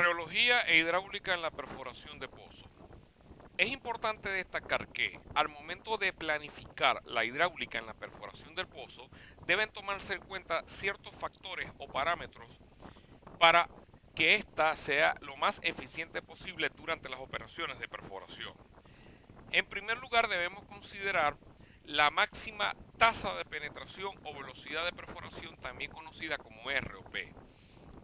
Reología e hidráulica en la perforación de pozos. Es importante destacar que al momento de planificar la hidráulica en la perforación del pozo, deben tomarse en cuenta ciertos factores o parámetros para que ésta sea lo más eficiente posible durante las operaciones de perforación. En primer lugar, debemos considerar la máxima tasa de penetración o velocidad de perforación, también conocida como ROP.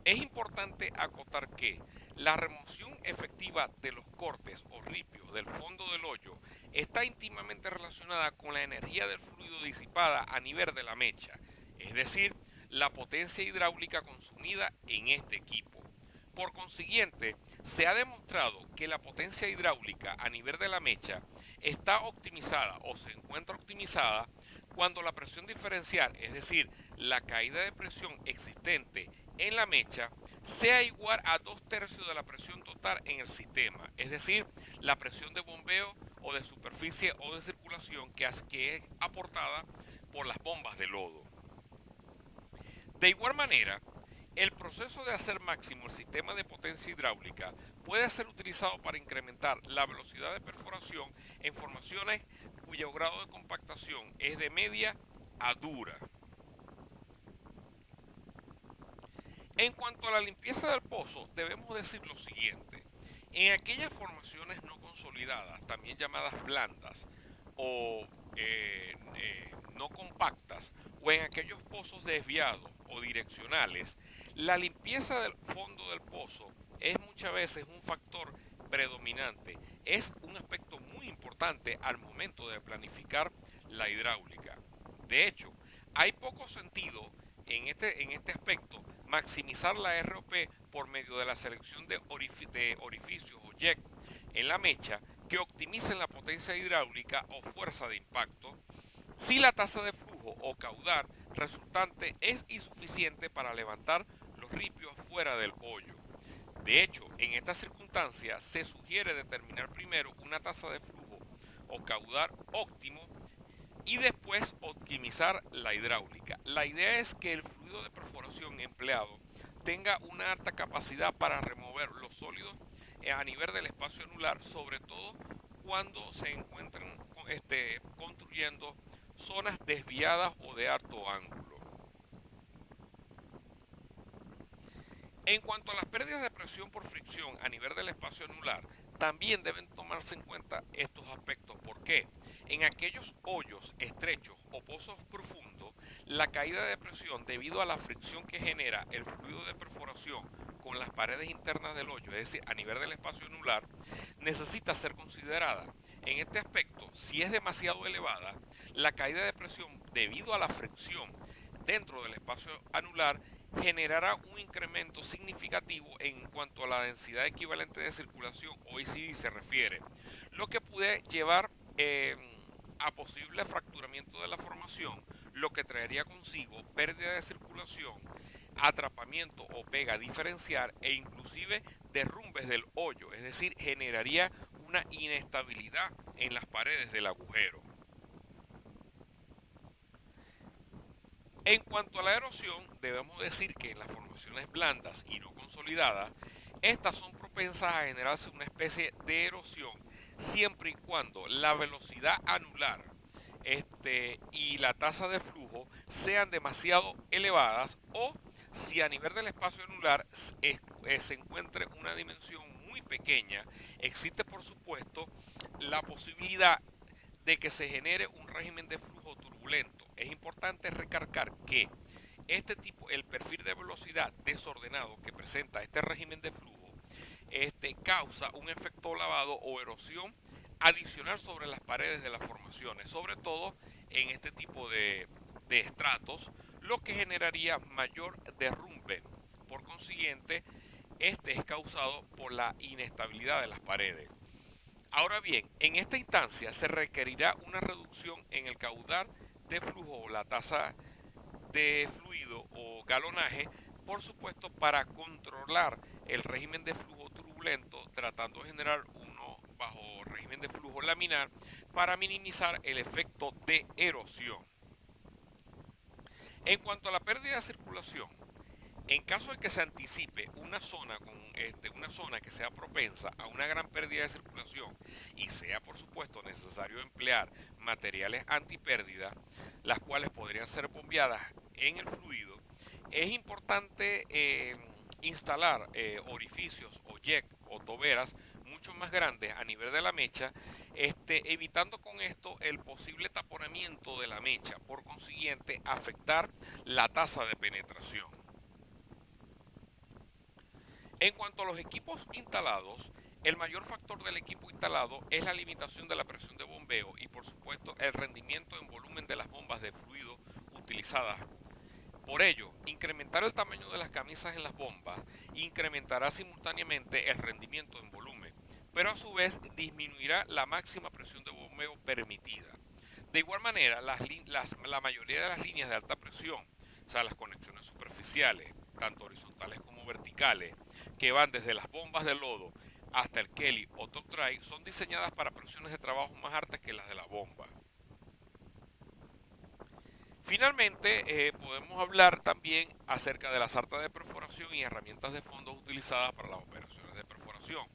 Es importante acotar que la remoción efectiva de los cortes o ripios del fondo del hoyo está íntimamente relacionada con la energía del fluido disipada a nivel de la mecha, es decir, la potencia hidráulica consumida en este equipo. Por consiguiente, se ha demostrado que la potencia hidráulica a nivel de la mecha está optimizada o se encuentra optimizada cuando la presión diferencial, es decir, la caída de presión existente en la mecha, sea igual a 2/3 de la presión total en el sistema, es decir, la presión de bombeo o de superficie o de circulación que es aportada por las bombas de lodo. De igual manera, el proceso de hacer máximo el sistema de potencia hidráulica puede ser utilizado para incrementar la velocidad de perforación en formaciones cuyo grado de compactación es de media a dura. En cuanto a la limpieza del pozo, debemos decir lo siguiente. En aquellas formaciones no consolidadas, también llamadas blandas o no compactas, o en aquellos pozos desviados o direccionales, la limpieza del fondo del pozo es muchas veces un factor predominante. Es un aspecto muy importante al momento de planificar la hidráulica. De hecho, hay poco sentido en este aspecto maximizar la ROP por medio de la selección de orificios o jack en la mecha que optimicen la potencia hidráulica o fuerza de impacto si la tasa de flujo o caudal resultante es insuficiente para levantar los ripios fuera del hoyo. De hecho, en esta circunstancia se sugiere determinar primero una tasa de flujo o caudal óptimo y después optimizar la hidráulica. La idea es que el fluido de perforación empleado tenga una alta capacidad para remover los sólidos a nivel del espacio anular, sobre todo cuando se encuentren construyendo zonas desviadas o de alto ángulo. En cuanto a las pérdidas de presión por fricción a nivel del espacio anular, también deben tomarse en cuenta estos aspectos. ¿Por qué? En aquellos hoyos estrechos o pozos profundos, la caída de presión debido a la fricción que genera el fluido de perforación con las paredes internas del hoyo, es decir, a nivel del espacio anular, necesita ser considerada. En este aspecto, si es demasiado elevada, la caída de presión debido a la fricción dentro del espacio anular generará un incremento significativo en cuanto a la densidad equivalente de circulación o ECD se refiere, lo que puede llevar a posible fracturamiento de la formación, lo que traería consigo pérdida de circulación, atrapamiento o pega diferencial e inclusive derrumbes del hoyo, es decir, generaría una inestabilidad en las paredes del agujero. En cuanto a la erosión, debemos decir que en las formaciones blandas y no consolidadas, estas son propensas a generarse una especie de erosión siempre y cuando la velocidad anular y la tasa de flujo sean demasiado elevadas o si a nivel del espacio anular se encuentre una dimensión muy pequeña, existe por supuesto la posibilidad de que se genere un régimen de flujo turbulento. Es importante recalcar que el perfil de velocidad desordenado que presenta este régimen de flujo, causa un efecto lavado o erosión adicional sobre las paredes de las formaciones, sobre todo en este tipo de estratos, lo que generaría mayor derrumbe. Por consiguiente, este es causado por la inestabilidad de las paredes. Ahora bien, en esta instancia se requerirá una reducción en el caudal de flujo o la tasa de fluido o galonaje, por supuesto, para controlar el régimen de flujo turbulento, tratando de generar uno bajo régimen de flujo laminar para minimizar el efecto de erosión. En cuanto a la pérdida de circulación, En caso de que se anticipe una zona que sea propensa a una gran pérdida de circulación y sea por supuesto necesario emplear materiales antipérdida, las cuales podrían ser bombeadas en el fluido, es importante instalar orificios o jack o toberas mucho más grandes a nivel de la mecha, evitando con esto el posible taponamiento de la mecha, por consiguiente afectar la tasa de penetración. En cuanto a los equipos instalados, el mayor factor del equipo instalado es la limitación de la presión de bombeo y por supuesto el rendimiento en volumen de las bombas de fluido utilizadas. Por ello, incrementar el tamaño de las camisas en las bombas incrementará simultáneamente el rendimiento en volumen, pero a su vez disminuirá la máxima presión de bombeo permitida. De igual manera, la mayoría de las líneas de alta presión, o sea, las conexiones superficiales, tanto horizontales como verticales, que van desde las bombas de lodo hasta el Kelly o Top Dry, son diseñadas para presiones de trabajo más altas que las de la bomba. Finalmente, podemos hablar también acerca de la sarta de perforación y herramientas de fondos utilizadas para las operaciones de perforación.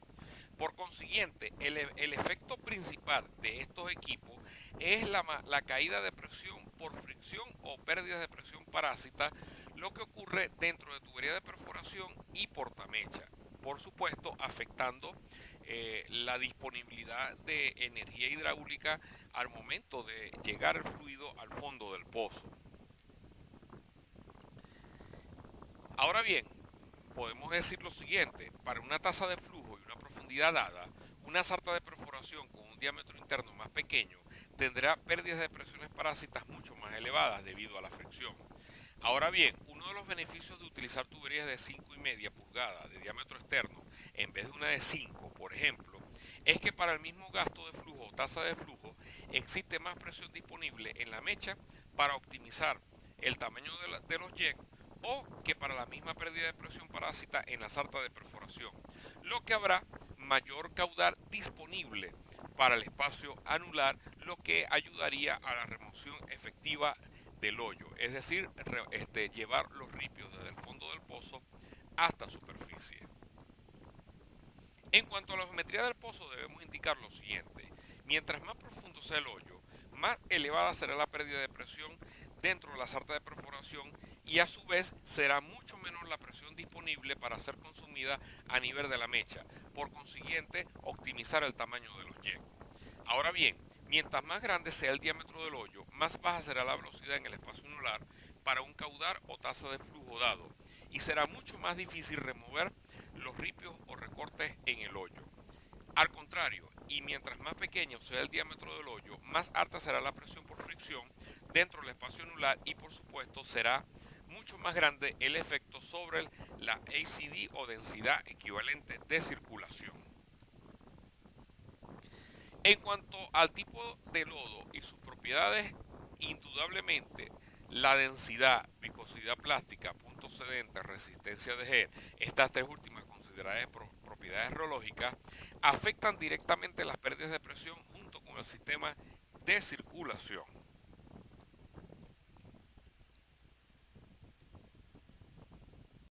Por consiguiente, el efecto principal de estos equipos es la caída de presión por fricción o pérdidas de presión parásita, lo que ocurre dentro de tubería de perforación y portamecha, por supuesto afectando la disponibilidad de energía hidráulica al momento de llegar el fluido al fondo del pozo. Ahora bien, podemos decir lo siguiente: para una tasa de flujo y una profundidad dada, una sarta de perforación con un diámetro interno más pequeño tendrá pérdidas de presiones parásitas mucho más elevadas debido a la fricción. Ahora bien, uno de los beneficios de utilizar tuberías de 5,5 pulgadas de diámetro externo en vez de una de 5, por ejemplo, es que para el mismo gasto de flujo o tasa de flujo existe más presión disponible en la mecha para optimizar el tamaño de los jets, o que para la misma pérdida de presión parásita en la sarta de perforación, lo que habrá mayor caudal disponible para el espacio anular, lo que ayudaría a la remoción efectiva del hoyo, es decir, llevar los ripios desde el fondo del pozo hasta superficie. En cuanto a la geometría del pozo, debemos indicar lo siguiente: mientras más profundo sea el hoyo, más elevada será la pérdida de presión dentro de la sarta de perforación, y a su vez será mucho menor la presión disponible para ser consumida a nivel de la mecha, por consiguiente optimizar el tamaño de los jets. Ahora bien, mientras más grande sea el diámetro del hoyo, más baja será la velocidad en el espacio anular para un caudal o tasa de flujo dado, y será mucho más difícil remover los ripios o recortes en el hoyo. Al contrario, y mientras más pequeño sea el diámetro del hoyo, más alta será la presión por fricción dentro del espacio anular, y por supuesto será mucho más grande el efecto sobre la ACD o densidad equivalente de circulación. En cuanto al tipo de lodo y sus propiedades, indudablemente la densidad, viscosidad plástica, punto sedente, resistencia de gel, estas tres últimas consideradas propiedades reológicas, afectan directamente las pérdidas de presión junto con el sistema de circulación.